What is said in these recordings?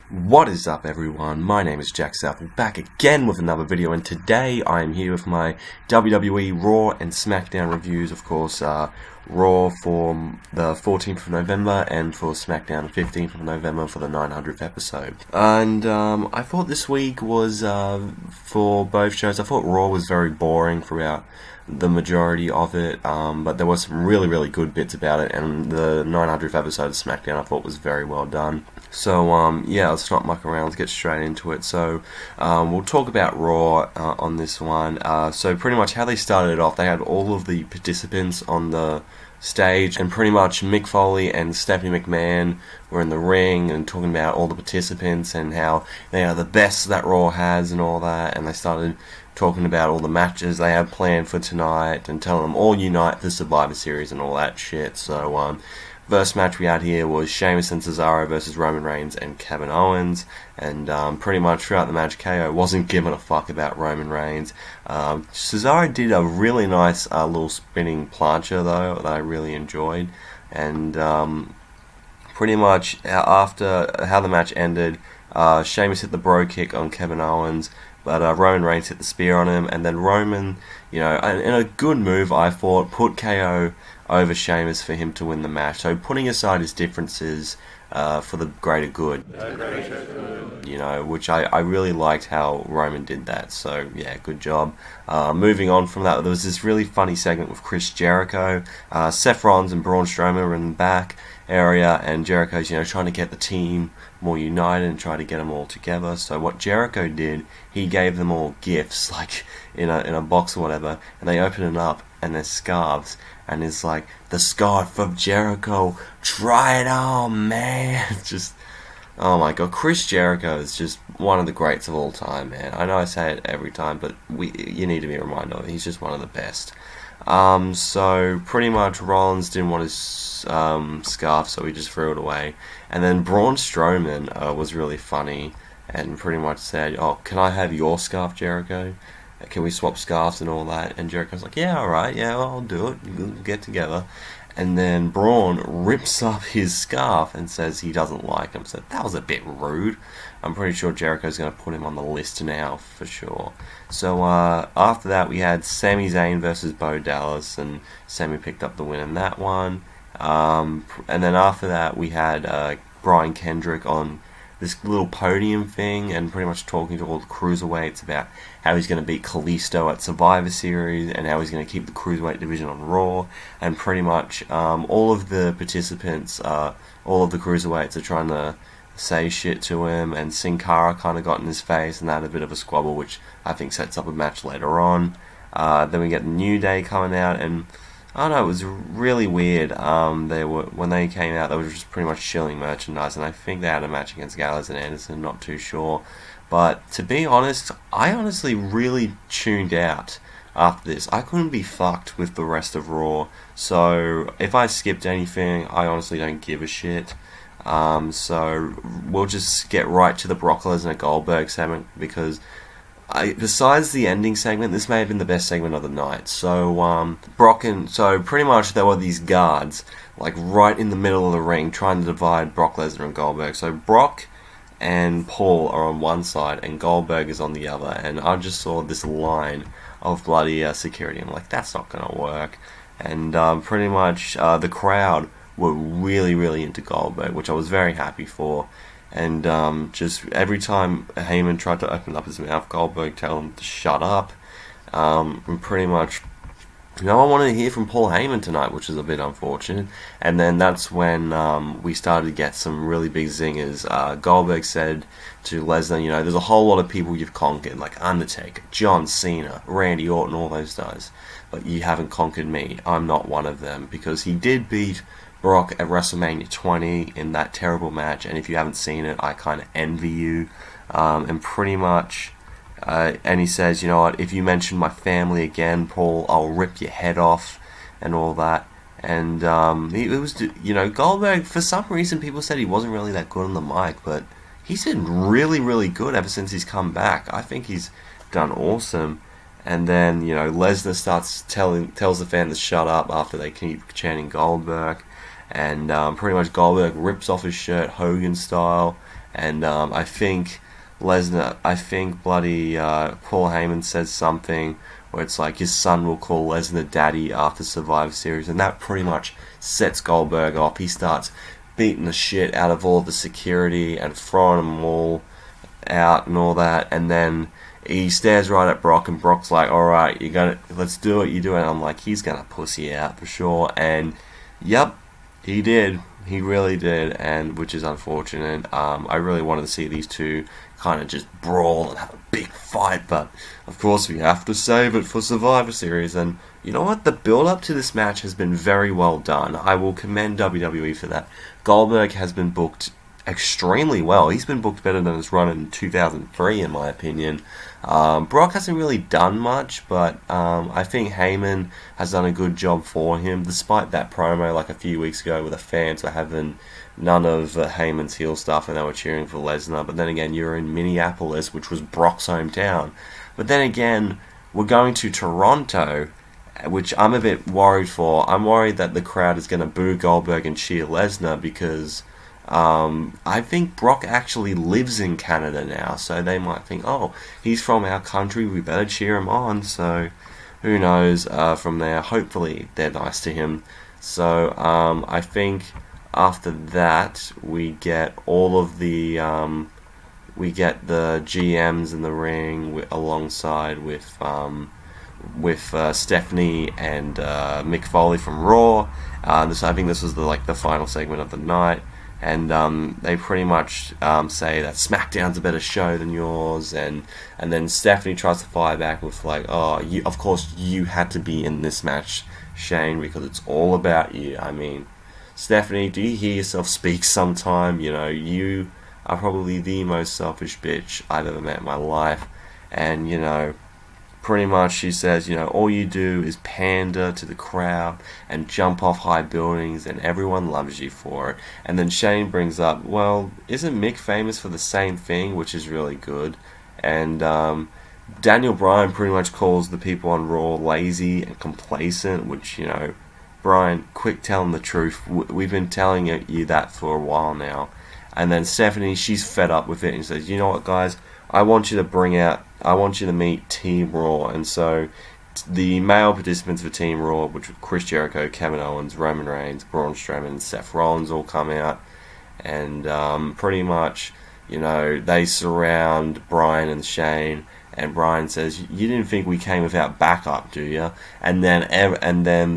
What is up, everyone? My name is Jack Southall, back again with another video, and today I am here with my WWE Raw and SmackDown reviews. Of course, Raw for the 14th of November and for SmackDown 15th of November for the 900th episode. And I thought this week was, for both shows, I thought Raw was very boring throughout the majority of it, but there were some really good bits about it, and the 900th episode of SmackDown I thought was very well done. So yeah, let's not muck around, let's get straight into it. So we'll talk about Raw on this one. So pretty much how they started it off, they had all of the participants on the stage, and pretty much Mick Foley and Stephanie McMahon were in the ring and talking about all the participants and how they are the best that Raw has and all that, and they started talking about all the matches they have planned for tonight and telling them all unite for Survivor Series and all that shit. So first match we had here was Sheamus and Cesaro versus Roman Reigns and Kevin Owens, and pretty much throughout the match KO wasn't giving a fuck about Roman Reigns. Cesaro did a really nice little spinning plancha though that I really enjoyed, and pretty much after how the match ended, Sheamus hit the bro kick on Kevin Owens, but Roman Reigns hit the spear on him, and then Roman, in a good move I thought, put KO over Sheamus for him to win the match. So putting aside his differences for the greater good, which I really liked how Roman did that. So yeah, good job. Moving on from that, there was this really funny segment with Chris Jericho. Seth Rollins and Braun Strowman were in the back area, and Jericho's trying to get the team more united and try to get them all together. So what Jericho did, he gave them all gifts, like in a box or whatever, and they open it up and there's scarves, and it's like, the scarf of Jericho, try it on, man. Just, oh my god, Chris Jericho is just one of the greats of all time, man. I know I say it every time, but you need to be reminded of it. He's just one of the best. So pretty much Rollins didn't want his scarf, so he just threw it away. And then Braun Strowman was really funny and pretty much said, "Oh, can I have your scarf, Jericho? Can we swap scarves and all that?" And Jericho's like, "Yeah, alright, yeah, I'll do it. We'll get together." And then Braun rips up his scarf and says he doesn't like him. So that was a bit rude. I'm pretty sure Jericho's going to put him on the list now for sure. So after that we had Sami Zayn versus Bo Dallas, and Sami picked up the win in that one. And then after that we had Brian Kendrick on this little podium thing and pretty much talking to all the cruiserweights about how he's going to beat Kalisto at Survivor Series and how he's going to keep the cruiserweight division on Raw, and pretty much all of the participants, all of the cruiserweights are trying to say shit to him, and Sin Cara kind of got in his face and they had a bit of a squabble, which I think sets up a match later on. Then we get the New Day coming out, and I don't know, it was really weird. When they came out, they were just pretty much shilling merchandise, and I think they had a match against Gallows and Anderson, not too sure. But to be honest, I honestly really tuned out after this. I couldn't be fucked with the rest of Raw, so if I skipped anything, I honestly don't give a shit. So we'll just get right to the Brock Lesnar Goldberg segment, because besides the ending segment, this may have been the best segment of the night. So pretty much there were these guards like right in the middle of the ring trying to divide Brock Lesnar and Goldberg. So Brock and Paul are on one side and Goldberg is on the other, and I just saw this line of bloody security. I'm like, that's not gonna work. And pretty much the crowd were really into Goldberg, which I was very happy for. And just every time Heyman tried to open up his mouth, Goldberg told him to shut up. And pretty much no one wanted to hear from Paul Heyman tonight, which is a bit unfortunate. And then that's when we started to get some really big zingers. Goldberg said to Lesnar, there's a whole lot of people you've conquered, like Undertaker, John Cena, Randy Orton, all those guys, but you haven't conquered me. I'm not one of them, because he did beat Brock at WrestleMania 20 in that terrible match, and if you haven't seen it, I kind of envy you. And pretty much, and he says, you know what, if you mention my family again, Paul, I'll rip your head off, and all that. And it was, Goldberg, for some reason, people said he wasn't really that good on the mic, but he's been really good ever since he's come back. I think he's done awesome. And then, Lesnar tells the fan to shut up after they keep chanting Goldberg. And pretty much Goldberg rips off his shirt, Hogan style, And I think bloody Paul Heyman says something where it's like his son will call Lesnar daddy after Survivor Series, and that pretty much sets Goldberg off. He starts beating the shit out of all the security and throwing them all out and all that, and then he stares right at Brock, and Brock's like, alright, let's do it, you do it. And I'm like, he's gonna pussy out for sure, and yep, he did. He really did, and which is unfortunate. I really wanted to see these two kind of just brawl and have a big fight, but of course we have to save it for Survivor Series. And you know what? The build-up to this match has been very well done. I will commend WWE for that. Goldberg has been booked extremely well. He's been booked better than his run in 2003, in my opinion. Brock hasn't really done much, but I think Heyman has done a good job for him, despite that promo like a few weeks ago where the fans were having none of Heyman's heel stuff and they were cheering for Lesnar. But then again, you're in Minneapolis, which was Brock's hometown. But then again, we're going to Toronto, which I'm a bit worried for. I'm worried that the crowd is going to boo Goldberg and cheer Lesnar because I think Brock actually lives in Canada now, so they might think, oh, he's from our country, we better cheer him on. So who knows from there. Hopefully they're nice to him. So I think after that we get all of the GMs in the ring alongside with Stephanie and Mick Foley from Raw. I think this was the final segment of the night. And they pretty much say that SmackDown's a better show than yours, and then Stephanie tries to fire back with of course you had to be in this match, Shane, because it's all about you. I mean, Stephanie, do you hear yourself speak sometime? You know, you are probably the most selfish bitch I've ever met in my life, and pretty much she says, all you do is pander to the crowd and jump off high buildings and everyone loves you for it. And then Shane brings up, well, isn't Mick famous for the same thing, which is really good. And Daniel Bryan pretty much calls the people on Raw lazy and complacent, which, Bryan, quick, tell them the truth. We've been telling you that for a while now. And then Stephanie, she's fed up with it and says, you know what, guys, I want you to meet Team Raw. And so the male participants for Team Raw, which were Chris Jericho, Kevin Owens, Roman Reigns, Braun Strowman, and Seth Rollins, all come out. And pretty much, they surround Bryan and Shane. And Bryan says, you didn't think we came without backup, do you? And then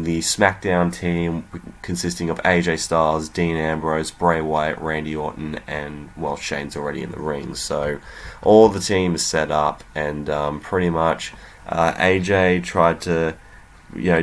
the SmackDown team, consisting of AJ Styles, Dean Ambrose, Bray Wyatt, Randy Orton, and, well, Shane's already in the ring. So all the team is set up, and pretty much AJ tried to,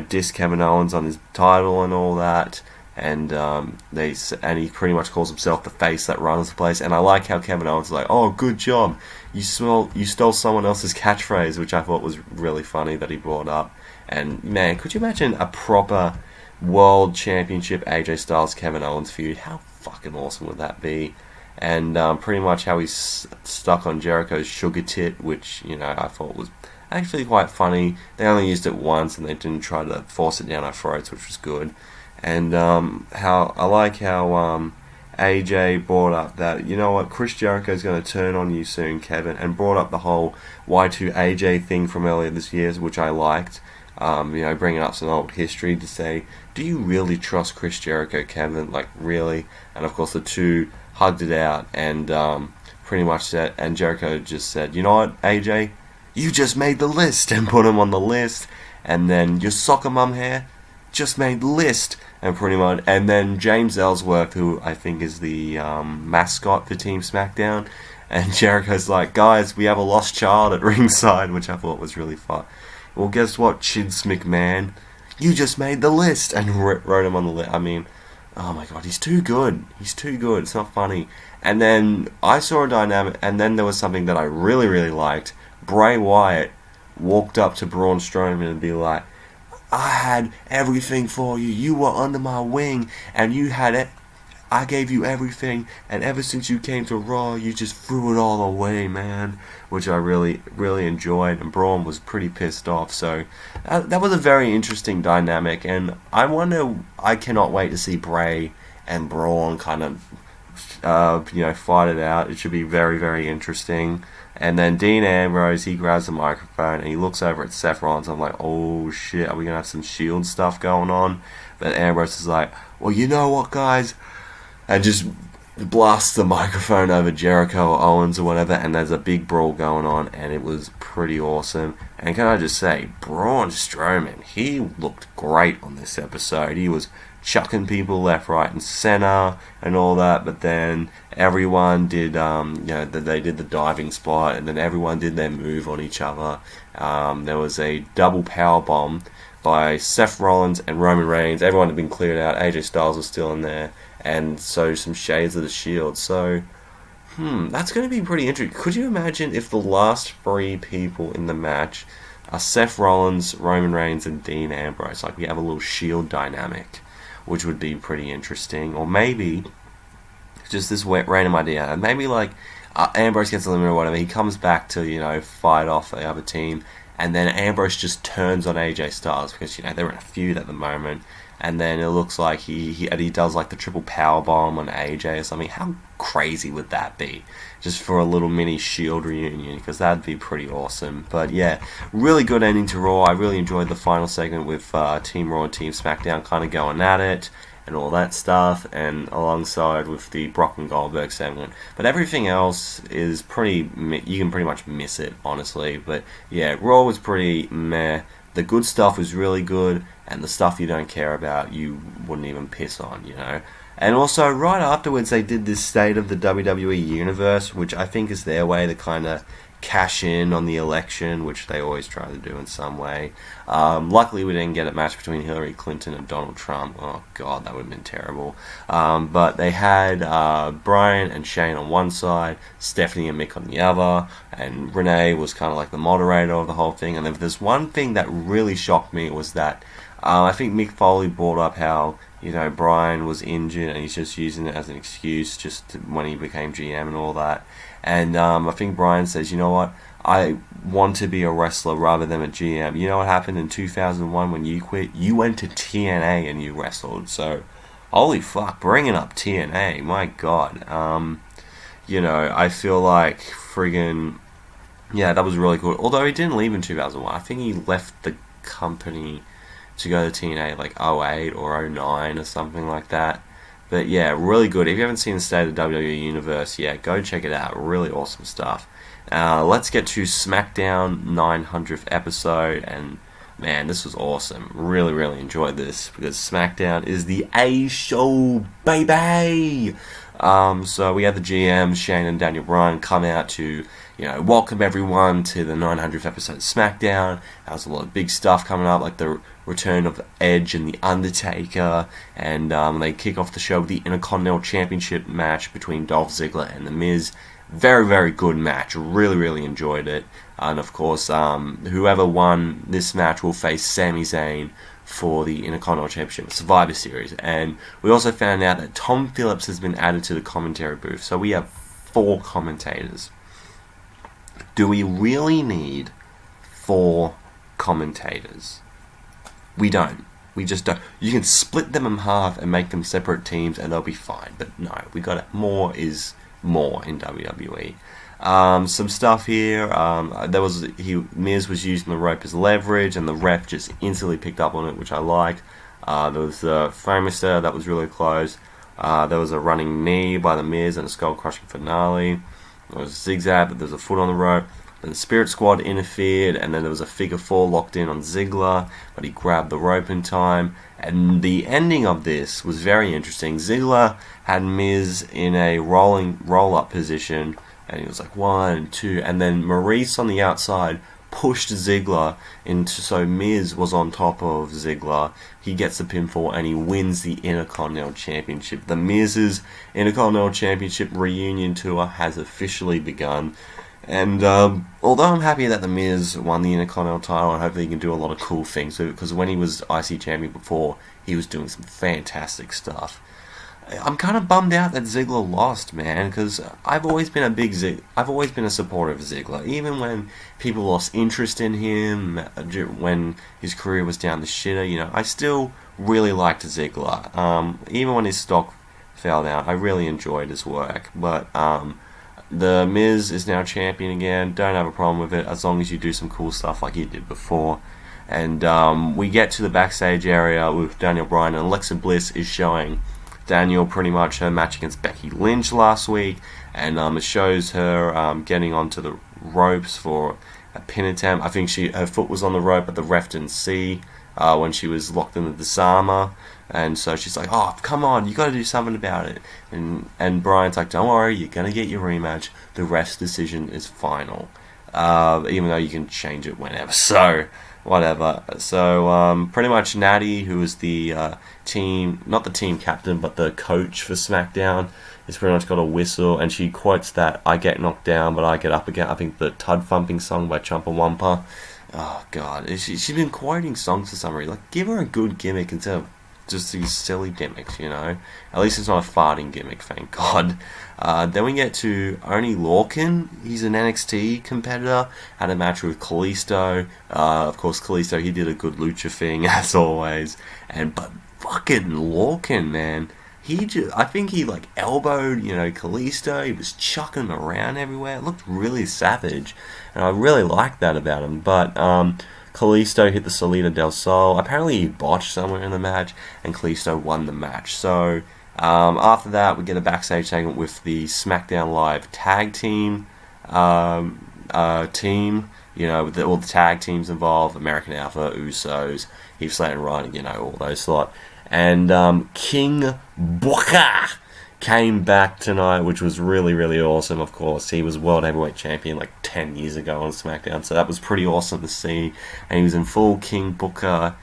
diss Kevin Owens on his title and all that. And he pretty much calls himself the face that runs the place. And I like how Kevin Owens is like, oh, good job, you stole someone else's catchphrase, which I thought was really funny that he brought up. And man, could you imagine a proper World Championship AJ Styles Kevin Owens feud? How fucking awesome would that be? And pretty much how he's stuck on Jericho's sugar tit, which I thought was actually quite funny. They only used it once and they didn't try to force it down our throats, which was good. And how AJ brought up that, you know what, Chris Jericho's going to turn on you soon, Kevin, and brought up the whole Y2AJ thing from earlier this year, which I liked. Bringing up some old history to say, do you really trust Chris Jericho, Kevin? Like, really? And of course the two hugged it out and pretty much said, and Jericho just said, you know what, AJ, you just made the list, and put him on the list. And then your soccer mum hair just made the list, and pretty much, and then James Ellsworth, who I think is the mascot for Team SmackDown, and Jericho's like, guys, we have a lost child at ringside, which I thought was really fun. Well, guess what, Chids McMahon, you just made the list, and wrote him on the list. I mean, oh my god, he's too good. It's not funny. And then I saw a dynamic, and then there was something that I really, really liked. Bray Wyatt walked up to Braun Strowman and be like, I had everything for you. You were under my wing, and you had it. I gave you everything, and ever since you came to Raw, you just threw it all away, man. Which I really, really enjoyed, and Braun was pretty pissed off. So that was a very interesting dynamic, and I cannot wait to see Bray and Braun kind of fight it out. It should be very, very interesting. And then Dean Ambrose, he grabs the microphone and he looks over at Seth Rollins. I'm like, oh shit, are we gonna have some Shield stuff going on? But Ambrose is like, well, you know what, guys, and just blasts the microphone over Jericho or Owens or whatever, and there's a big brawl going on, and it was pretty awesome. And can I just say, Braun Strowman, he looked great on this episode. He was chucking people left, right, and center, and all that. But then everyone did, they did the diving spot, and then everyone did their move on each other. There was a double power bomb by Seth Rollins and Roman Reigns. Everyone had been cleared out. AJ Styles was still in there, and so some shades of the Shield. So, that's going to be pretty interesting. Could you imagine if the last 3 people in the match are Seth Rollins, Roman Reigns, and Dean Ambrose? Like, we have a little Shield dynamic, which would be pretty interesting. Or maybe, just this random idea, maybe like Ambrose gets eliminated or whatever, he comes back to, fight off the other team, and then Ambrose just turns on AJ Styles, because, they're in a feud at the moment, and then it looks like he does like the triple power bomb on AJ or something. How crazy would that be? Just for a little mini Shield reunion, because that'd be pretty awesome. But yeah, really good ending to Raw. I really enjoyed the final segment with Team Raw and Team SmackDown kind of going at it and all that stuff, and alongside with the Brock and Goldberg segment. But everything else is pretty, you can pretty much miss it, honestly. But yeah, Raw was pretty meh. The good stuff was really good, and the stuff you don't care about, you wouldn't even piss on, And also, right afterwards, they did this State of the WWE Universe, which I think is their way to kind of cash in on the election, which they always try to do in some way. Luckily, we didn't get a match between Hillary Clinton and Donald Trump. Oh, God, that would have been terrible. But they had Bryan and Shane on one side, Stephanie and Mick on the other, and Renee was kind of like the moderator of the whole thing. And then there's one thing that really shocked me was that I think Mick Foley brought up how Bryan was injured and he's just using it as an excuse when he became GM and all that. And I think Bryan says, you know what, I want to be a wrestler rather than a GM. You know what happened in 2001 when you quit? You went to TNA and you wrestled. So, holy fuck, bringing up TNA, my God. I feel like friggin', yeah, that was really cool. Although he didn't leave in 2001. I think he left the company to go to TNA like 08 or 09 or something like that. But yeah, really good. If you haven't seen the State of the WWE Universe, yeah, go check it out. Really awesome stuff. Let's get to SmackDown 900th episode, and man, this was awesome. Really, really enjoyed this, because SmackDown is the A show, baby! So we had the GMs, Shane and Daniel Bryan, come out to welcome everyone to the 900th episode of SmackDown. There's a lot of big stuff coming up, like the return of Edge and the Undertaker, and they kick off the show with the Intercontinental Championship match between Dolph Ziggler and The Miz. Very, very good match. Really, really enjoyed it. And of course, whoever won this match will face Sami Zayn for the Intercontinental Championship Survivor Series. And we also found out that Tom Phillips has been added to the commentary booth. So we have 4 commentators. Do we really need 4 commentators? We don't. We just don't. You can split them in half and make them separate teams and they'll be fine. But no, we got it. More is more in WWE. Some stuff here. Miz was using the rope as leverage, and the ref just instantly picked up on it, which I liked. There was the Framister that was really close. There was a running knee by the Miz and a skull crushing finale. There was a zigzag, but there was a foot on the rope. Then the Spirit Squad interfered, and then there was a figure 4 locked in on Ziggler, but he grabbed the rope in time. And the ending of this was very interesting. Ziggler had Miz in a roll-up position, and he was like 1, 2, and then Maurice on the outside pushed Ziggler into, so Miz was on top of Ziggler. He gets the pinfall and he wins the Intercontinental Championship. The Miz's Intercontinental Championship reunion tour has officially begun. And although I'm happy that The Miz won the Intercontinental title, and hopefully he can do a lot of cool things, because when he was IC champion before, he was doing some fantastic stuff. I'm kind of bummed out that Ziggler lost, man, because I've always been a supporter of Ziggler, even when people lost interest in him, when his career was down the shitter. I still really liked Ziggler, even when his stock fell down. I really enjoyed his work, but the Miz is now champion again. Don't have a problem with it as long as you do some cool stuff like you did before. And we get to the backstage area with Daniel Bryan, and Alexa Bliss is showing Daniel pretty much her match against Becky Lynch last week, and it shows her getting onto the ropes for a pin attempt. I think her foot was on the rope, but the ref didn't see when she was locked in the disarmer, and so she's like, "Oh, come on, you got to do something about it." And Brian's like, "Don't worry, you're gonna get your rematch. The ref's decision is final, even though you can change it whenever." So whatever. So pretty much Natty, who is the team, not the team captain, but the coach for SmackDown, has pretty much got a whistle, and she quotes that "I get knocked down, but I get up again." I think the Tud Thumping song by Chumpawampa. Oh god, she's been quoting songs for some reason. Like, give her a good gimmick instead of just these silly gimmicks, you know. At least it's not a farting gimmick, thank God. Then we get to Oney Lorcan. He's an NXT competitor. Had a match with Kalisto. Of course, Kalisto, he did a good lucha thing as always. But fucking Lorcan, man. I think he like elbowed, Kalisto. He was chucking him around everywhere. It looked really savage, and I really liked that about him. But Kalisto hit the Salida del Sol. Apparently he botched somewhere in the match, and Kalisto won the match. So after that, we get a backstage segment with the SmackDown Live tag team. With all the tag teams involved: American Alpha, Usos, Heath Slater and Ryan, all those lot. And King Booker came back tonight, which was really, really awesome. Of course, he was World Heavyweight Champion like 10 years ago on SmackDown, so that was pretty awesome to see. And he was in full King Booker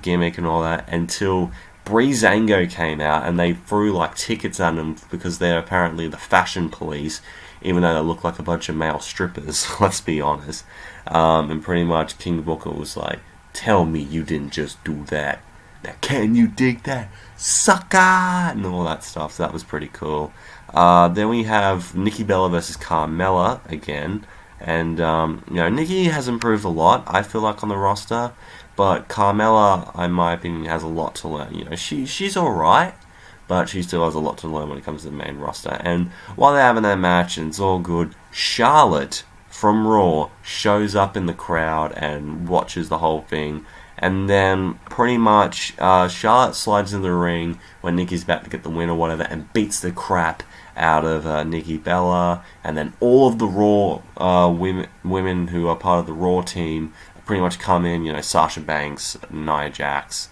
gimmick and all that until Breezango came out, and they threw like tickets at him because they're apparently the fashion police, even though they look like a bunch of male strippers, let's be honest. And pretty much King Booker was like, "Tell me you didn't just do that. Now, can you dig that, sucker?" and all that stuff. So that was pretty cool. Then we have Nikki Bella versus Carmella again. And, Nikki has improved a lot, I feel like, on the roster. But Carmella, in my opinion, has a lot to learn. She's alright, but she still has a lot to learn when it comes to the main roster. And while they're having that match and it's all good, Charlotte from Raw shows up in the crowd and watches the whole thing. And then pretty much Charlotte slides in the ring when Nikki's about to get the win or whatever and beats the crap out of Nikki Bella. And then all of the Raw women who are part of the Raw team pretty much come in, Sasha Banks, Nia Jax,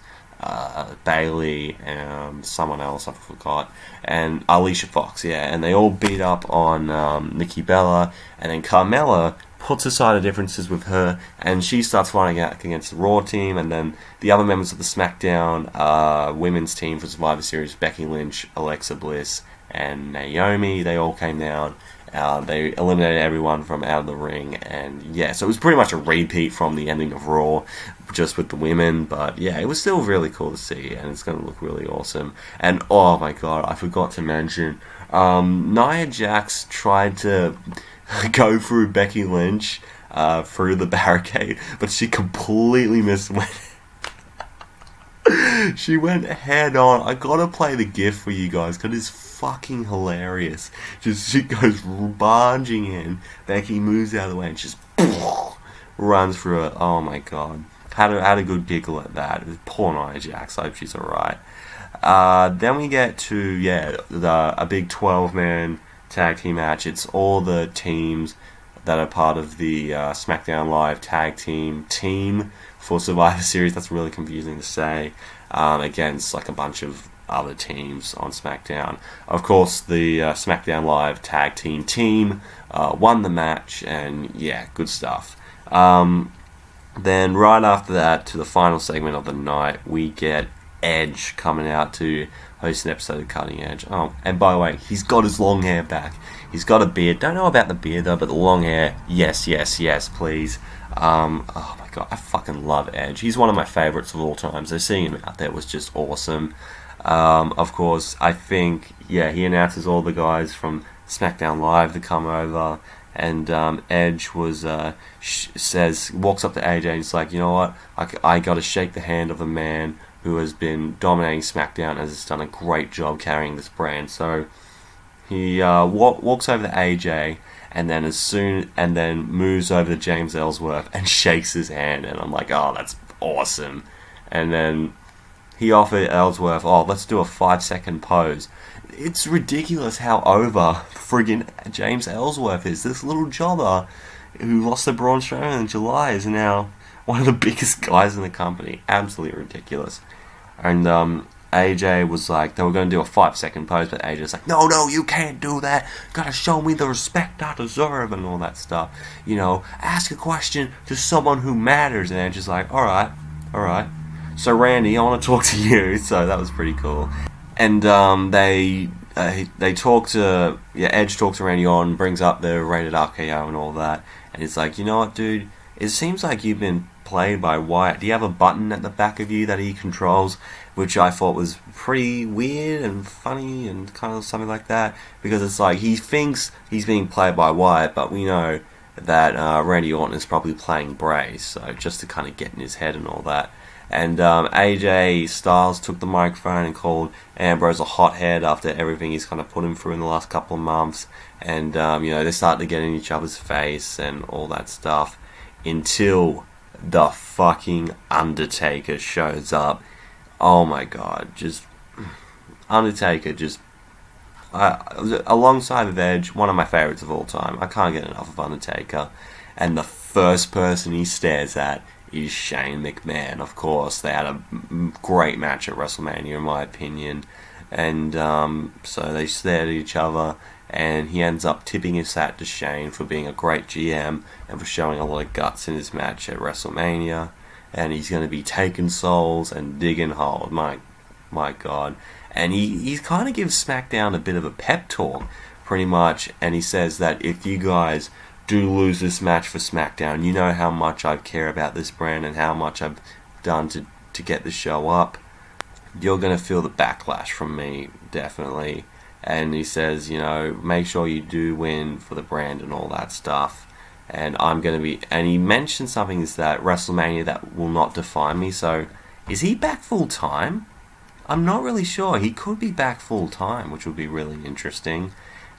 Bayley, and someone else I forgot, and Alicia Fox, and they all beat up on Nikki Bella. And then Carmella puts aside the differences with her, and she starts fighting out against the Raw team. And then the other members of the SmackDown women's team for Survivor Series, Becky Lynch, Alexa Bliss, and Naomi, they all came down. They eliminated everyone from out of the ring, and so it was pretty much a repeat from the ending of Raw, just with the women. But it was still really cool to see, and it's going to look really awesome. And oh my god, I forgot to mention, Nia Jax tried to go through Becky Lynch through the barricade, but she completely missed. She went head on. I gotta play the GIF for you guys because it's fucking hilarious. She goes barging in. Becky moves out of the way and just runs through it. Oh my god. Had a good giggle at that. Poor Nia Jax. I hope she's alright. Then we get to a big 12-man tag team match. It's all the teams that are part of the SmackDown Live tag team for Survivor Series. That's really confusing to say. Against like a bunch of other teams on SmackDown. Of course, the SmackDown Live tag team won the match, and good stuff. Then right after that, to the final segment of the night, we get Edge coming out to host an episode of Cutting Edge. Oh, and by the way, he's got his long hair back. He's got a beard. Don't know about the beard though, but the long hair, yes, please. Oh my god, I fucking love Edge. He's one of my favourites of all time, so seeing him out there was just awesome. Of course, I think, he announces all the guys from SmackDown Live to come over, and Edge walks up to AJ and he's like, "You know what, I gotta shake the hand of a man who has been dominating SmackDown and has done a great job carrying this brand. So he walks over to AJ and then moves over to James Ellsworth and shakes his hand, and I'm like, oh, that's awesome. And then he offered Ellsworth, oh, let's do a 5-second pose. It's ridiculous how over friggin' James Ellsworth is. This little jobber who lost to Braun Strowman in July is now one of the biggest guys in the company. Absolutely ridiculous. And AJ was like, they were going to do a 5-second pose, but AJ's like, no, you can't do that. Gotta show me the respect I deserve and all that stuff. You know, ask a question to someone who matters. And AJ's like, alright. So Randy, I want to talk to you. So that was pretty cool. And they talk to, Edge talks to Randy Orton, brings up the rated RKO and all that. And he's like, you know what, dude? It seems like you've been played by Wyatt. Do you have a button at the back of you that he controls? Which I thought was pretty weird and funny and kind of something like that. Because it's like, he thinks he's being played by Wyatt, but we know that Randy Orton is probably playing Bray. So just to kind of get in his head and all that. And AJ Styles took the microphone and called Ambrose a hothead after everything he's kind of put him through in the last couple of months. And, they started to get in each other's face and all that stuff. Until the fucking Undertaker shows up. Oh my god, Undertaker alongside of Edge, one of my favourites of all time. I can't get enough of Undertaker. And the first person he stares at is Shane McMahon, of course. They had a great match at WrestleMania, in my opinion. And so they stared at each other, and he ends up tipping his hat to Shane for being a great GM and for showing a lot of guts in his match at WrestleMania. And he's going to be taking souls and digging holes. My God. And he kind of gives SmackDown a bit of a pep talk, pretty much. And he says that if you guys do lose this match for SmackDown, you know how much I care about this brand and how much I've done to get the show up. You're going to feel the backlash from me, definitely. And he says, make sure you do win for the brand and all that stuff. And I'm going to be... And he mentioned something is that WrestleMania, that will not define me. So, is he back full time? I'm not really sure. He could be back full time, which would be really interesting.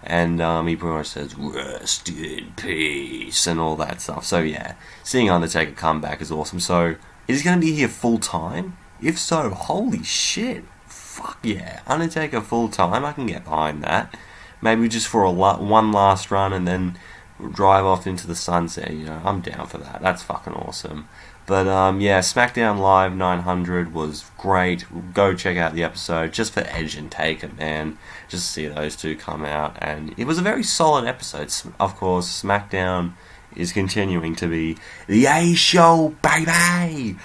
And he pretty much says, rest in peace, and all that stuff. So yeah, seeing Undertaker come back is awesome. So, is he going to be here full time? If so, holy shit. Fuck yeah. Undertaker full time, I can get behind that. Maybe just for one last run and then drive off into the sunset. I'm down for that. That's fucking awesome. But SmackDown Live 900 was great. Go check out the episode just for Edge and Taker, man. Just to see those two come out. And it was a very solid episode. Of course, SmackDown is continuing to be the A-show, baby!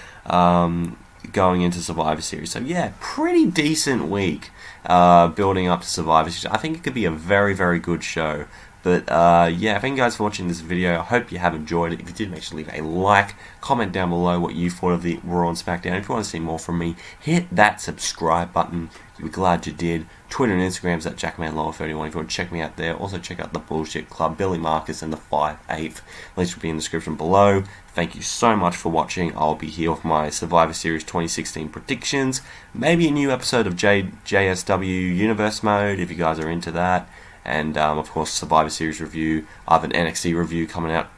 Going into Survivor Series. So yeah, pretty decent week building up to Survivor Series. I think it could be a very, very good show. But thank you guys for watching this video. I hope you have enjoyed it. If you did, make sure to leave a like. Comment down below what you thought of the Raw and SmackDown. If you want to see more from me, hit that subscribe button. You'll be glad you did. Twitter and Instagram's at JackmanLower31 if you want to check me out there. Also check out the Bullshit Club, Billy Marcus and the 5/8. Links will be in the description below. Thank you so much for watching. I'll be here with my Survivor Series 2016 predictions. Maybe a new episode of JSW Universe Mode if you guys are into that. And, of course, Survivor Series review. I have an NXT review coming out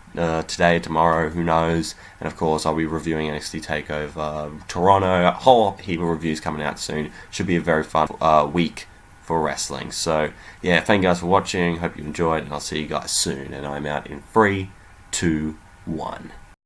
today, tomorrow, who knows. And, of course, I'll be reviewing NXT TakeOver Toronto. A whole heap of reviews coming out soon. Should be a very fun week for wrestling. So, yeah, thank you guys for watching. Hope you enjoyed, and I'll see you guys soon. And I'm out in 3, 2, 1.